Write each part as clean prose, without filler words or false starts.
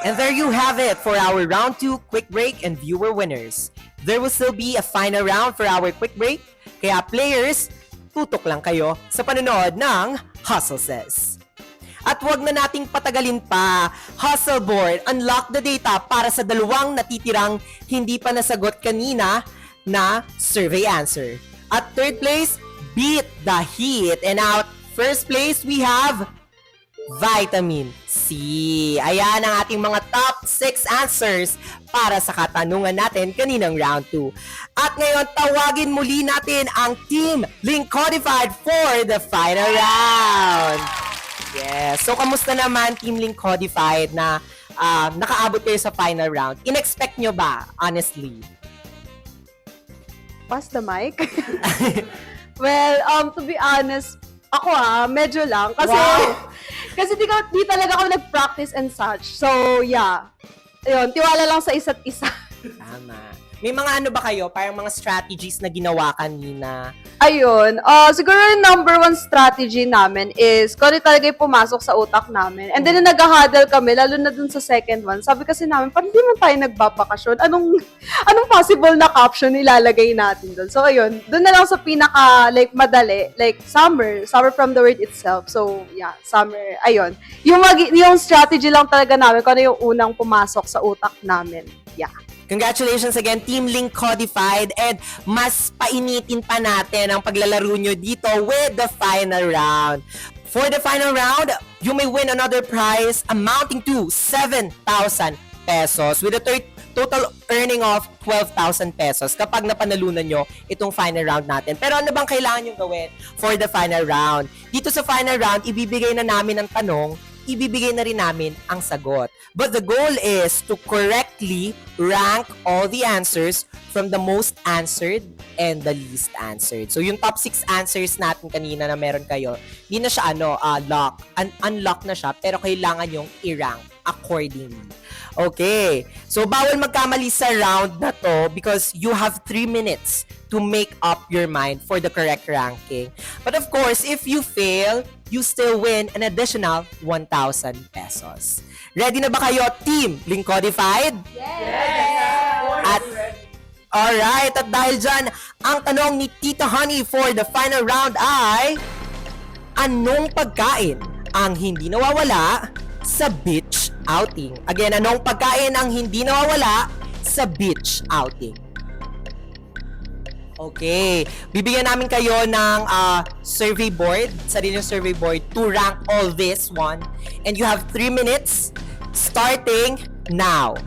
And there you have it for our round 2 quick break and viewer winners. There will still be a final round for our quick break, kaya players, tutok lang kayo sa panonood ng Hustle Says. At wag na nating patagalin pa, Hustle Board, unlock the data para sa dalawang natitirang hindi pa nasagot kanina na survey answer. At third place, Beat the Heat. And out first place, we have Vitamin C. Ayan ang ating mga top 6 answers para sa katanungan natin kaninang round 2. At ngayon, tawagin muli natin ang Team Link Codified for the final round. Yes. So, kamusta naman Team Link Codified na nakaabot kayo sa final round? In-expect nyo ba, honestly? Pass the mic? Well, to be honest, ako medyo lang. Kasi, kasi di talaga ako nag-practice and such. So, yeah. Ayun, tiwala lang sa isa't isa. Tama. May mga ano ba kayo, parang mga strategies na ginawa kanina? Ayun, siguro yung number 1 strategy namin is kung ano talaga yung pumasok sa utak namin. And then, nung nag-huddle kami, lalo na dun sa second one, sabi kasi namin, parang di man tayo nagbabakasyon. Anong possible na caption ilalagay natin dun? So, ayun, dun na lang sa pinaka, madali, summer from the word itself. So, yeah, summer, ayun. Yung strategy lang talaga namin, kung ano yung unang pumasok sa utak namin. Yeah. Congratulations again, Team Link Codified, and mas painitin pa natin ang paglalaro nyo dito with the final round. For the final round, you may win another prize amounting to 7,000 pesos with a total earning of 12,000 pesos kapag napanalunan nyo itong final round natin. Pero ano bang kailangan nyo gawin for the final round? Dito sa final round, ibibigay na namin ang tanong, ibibigay na rin namin ang sagot. But the goal is to correctly rank all the answers from the most answered and the least answered. So yung top 6 answers natin kanina na meron kayo, hindi na siya lock. Unlock na siya, pero kailangan yung i-rank accordingly. Okay. So bawal magkamali sa round na to because you have 3 minutes to make up your mind for the correct ranking. But of course, if you fail, you still win an additional 1,000 pesos. Ready na ba kayo, Team Link Codified? Yes! Alright, at dahil dyan, ang tanong ni Tita Honey for the final round ay, anong pagkain ang hindi nawawala sa beach outing? Again, anong pagkain ang hindi nawawala sa beach outing? Okay. Bibigyan namin kayo ng survey board, sariling survey board to rank all this one. And you have 3 minutes starting now.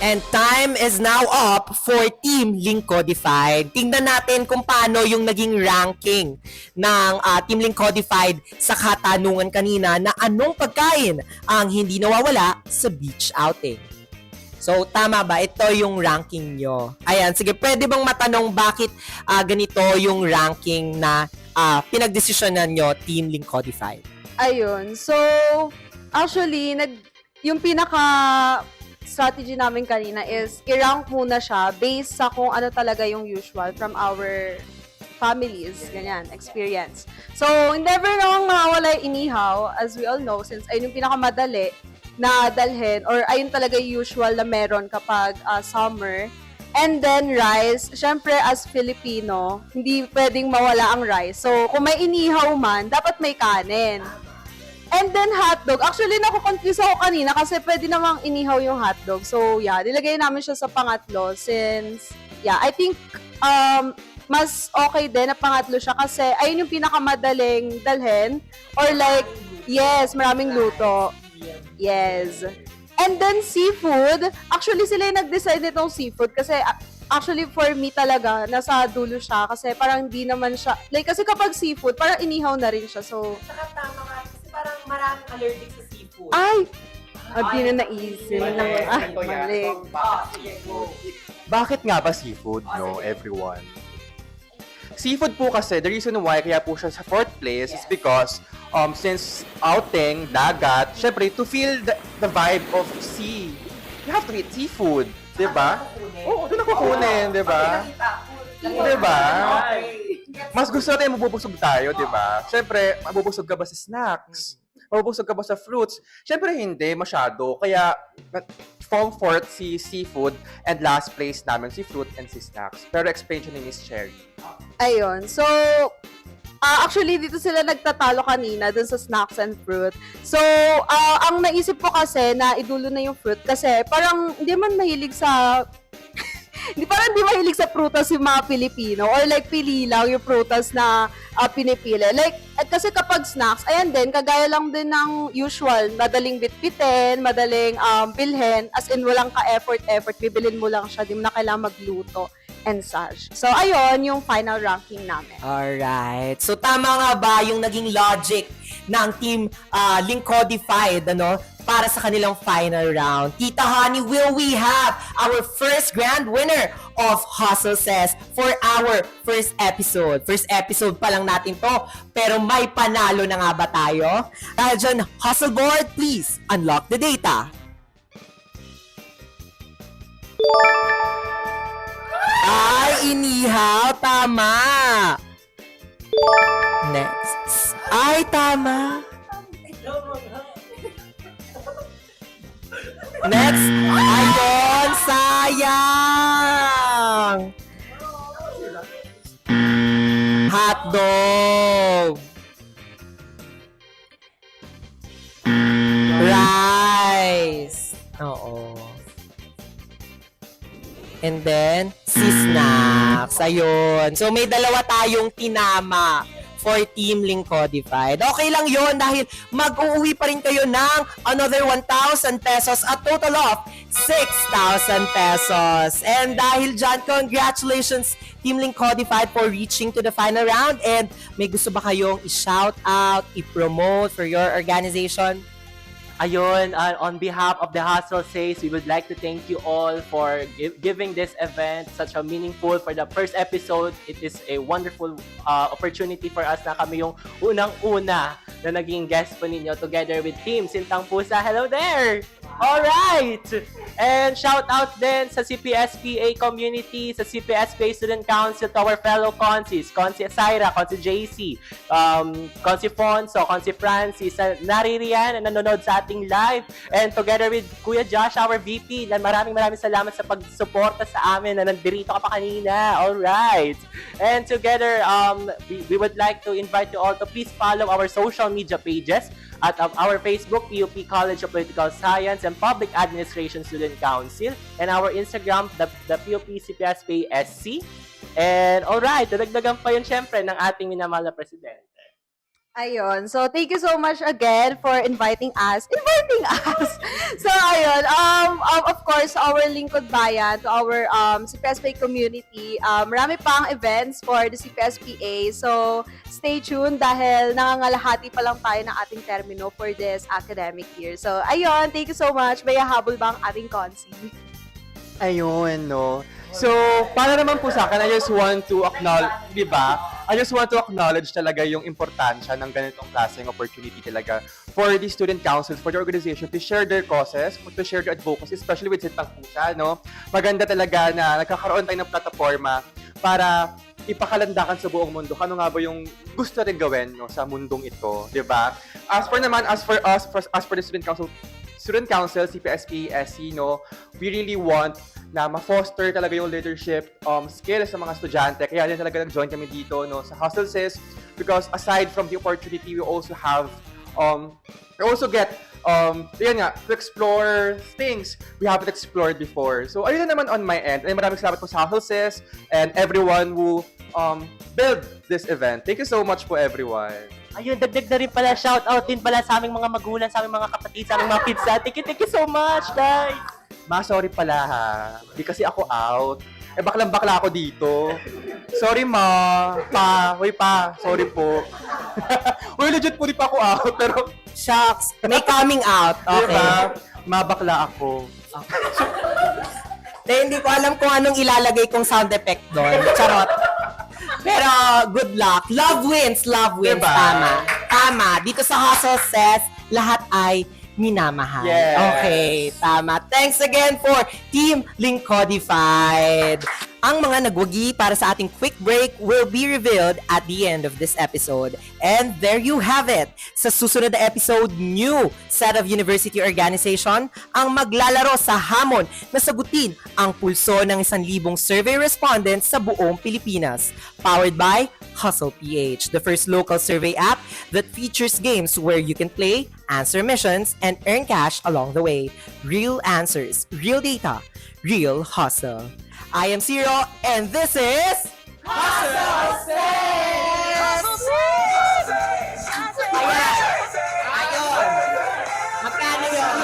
And time is now up for Team Link Codified. Tingnan natin kung paano yung naging ranking ng Team Link Codified sa katanungan kanina na anong pagkain ang hindi nawawala sa beach outing. So, tama ba? Ito yung ranking nyo. Ayan, sige, pwede bang matanong bakit ganito yung ranking na pinagdesisyonan nyo, Team Link Codified? Ayun. So, actually, yung strategy namin kanina is i-rank muna siya based sa kung ano talaga yung usual from our families, ganyan, experience. So, never namang mawawala yung inihaw, as we all know, since ayun yung pinakamadali na dalhin, or ayun talaga yung usual na meron kapag summer. And then rice, syempre as Filipino, hindi pwedeng mawala ang rice. So, kung may inihaw man, dapat may kanin. And then hotdog. Actually, naku-confuse ako kanina kasi pwede namang inihaw yung hotdog. So, yeah, nilagay namin siya sa pangatlo since, yeah, I think mas okay din na pangatlo siya kasi ayun yung pinakamadaling dalhin or like, yes, maraming luto. Yes. And then seafood, actually sila yung nag-decide nitong seafood kasi actually for me talaga, nasa dulo siya kasi parang hindi naman siya, like kasi kapag seafood, parang inihaw na rin siya. So, Saka tama nga, kasi parang maraming allergic sa seafood. ay, di na naisip. Mali. Sige, go. Bakit nga ba seafood, no, everyone? Seafood po kasi, the reason why kaya po siya sa fourth place is because since outing, dagat, syempre, to feel the vibe of sea, you have to eat seafood, di ba? Oo, doon ako kunin, di ba? Di ba? Mas gusto natin mabubusog tayo, di ba? Syempre, mabubusog ka ba sa snacks? Mabubusog ka ba sa fruits? Syempre hindi masyado. Kaya form fourth si seafood and last place namin si fruit and si snacks. Pero explain siya ni Miss Cherry. Ayun. So, actually, dito sila nagtatalo kanina dun sa snacks and fruit. So, ang naisip ko kasi na idulo na yung fruit kasi parang hindi man mahilig sa parang di mahilig sa prutas yung mga Pilipino or like pili lang yung prutas na pinipili. Like, kasi kapag snacks, ayan din, kagaya lang din ng usual, madaling bitbitin, madaling bilhin, as in walang ka-effort, bibilin mo lang siya, di mo na kailangan magluto and such. So, ayun, yung final ranking namin. Alright. So, tama nga ba yung naging logic ng team Lincodified, ano, para sa kanilang final round? Tita Honey, will we have our first grand winner of Hustle Says for our first episode? First episode pa lang natin to, pero may panalo na nga ba tayo? Dahil dyan, Hustle Board, please unlock the data. Ay, inihaw. Tama. Next. Ay, tama. Next. Ayun, sayang. Hotdog. Rice. Oo. And then, si snacks. Ayun. So, may dalawa tayong tinama for Team Lincodified. Okay lang yon dahil mag-uuwi pa rin kayo ng another 1,000 pesos, a total of 6,000 pesos. And dahil dyan, congratulations Team Lincodified for reaching to the final round. And may gusto ba kayong i-shout out, i-promote for your organization? Ayun, on behalf of the Hustle Says, we would like to thank you all for giving this event such a meaningful for the first episode. It is a wonderful opportunity for us na kami yung unang-una na naging guest po ninyo together with Team Sintang Pusa. Hello there! Alright! And shout out din sa CPSPA community, sa CPSPA Student Council, to our fellow consis, Consi Asaira, Consi JC, Consi Fonso, Consi Francis, naririyan na nanonood sa ating live. And together with Kuya Josh, our VP, na maraming salamat sa pagsuporta sa amin na nandirito ka pa kanina. Alright! And together, we would like to invite you all to please follow our social media pages at our Facebook, PUP College of Political Science and Public Administration Student Council, and our Instagram, the PUP CPSPA SC. And alright, dadagdagan pa yun syempre ng ating minamahal na presidente. Ayun. So, thank you so much again for inviting us. So, ayun. Of course, our Lingkod Bayan, to our CPSPA community, marami pang events for the CPSPA. So, stay tuned dahil nangangalahati pa lang tayo ng ating termino for this academic year. So, ayun. Thank you so much. May habol bang ating consi? Ayun, no? So, para naman po sa akin, I just want to acknowledge, di ba? I just want to acknowledge talaga yung importansya ng ganitong klaseng opportunity talaga for the student councils, for the organization to share their causes, to share their advocacy, especially with Sintang Pusa, no? Maganda talaga na nagkakaroon tayo ng plataforma para ipakalandakan sa buong mundo. Ano nga ba yung gusto rin gawin, no, sa mundong ito, di ba? As for the student council, CPSP, SC, no, we really want na ma-foster talaga yung leadership skills sa mga estudyante. Kaya din talaga nag-join kami dito, no, sa Hustle Says, because aside from the opportunity, we also have, we also get, yun nga, to explore things we haven't explored before. So, ayun na naman on my end. Ay, maraming salamat po sa Hustle Says and everyone who build this event. Thank you so much po, everyone. Ayun, dagdag na rin pala, shout out din pala sa aming mga magulang, sa aming mga kapatid, sa aming mga kids. Thank you so much, guys! Ma, sorry pala ha. Di kasi ako out. Eh, baklang-bakla ako dito. Sorry, ma. Hoy pa. Sorry po. Uy, legit po di pa ako out. Pero, Shucks, may coming out. okay. Okay. Diba? Mabakla ako. Hindi ko alam kung anong ilalagay kong sound effect doon. Charot. Pero good luck. Love wins. Love wins. Diba? Tama. Dito sa Hustle Says, lahat ay minamahal. Yes. Okay, tama. Thanks again for Team Link Codified. Ang mga nagwagi para sa ating quick break will be revealed at the end of this episode. And there you have it. Sa susunod na episode, new set of university organization ang maglalaro sa hamon na sagutin ang pulso ng 1,000 survey respondents sa buong Pilipinas. Powered by Hustle PH, the first local survey app that features games where you can play, answer missions, and earn cash along the way. Real answers, real data, real hustle. I am Zero, and this is Hustle Ayun! Magkano yun?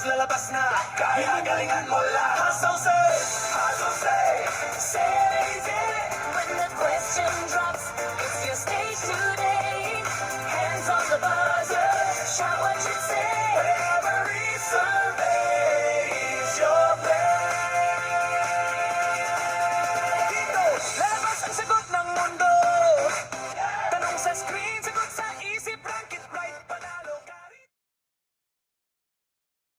Lalabas na, kaya galingan mo lang. Hustle say, save it. When the question drops, it's your stage today. Hands on the buzzer, shout what you say. Every survey is your play. Dito, lalabas ang sagot ng mundo. Tanong sa screen,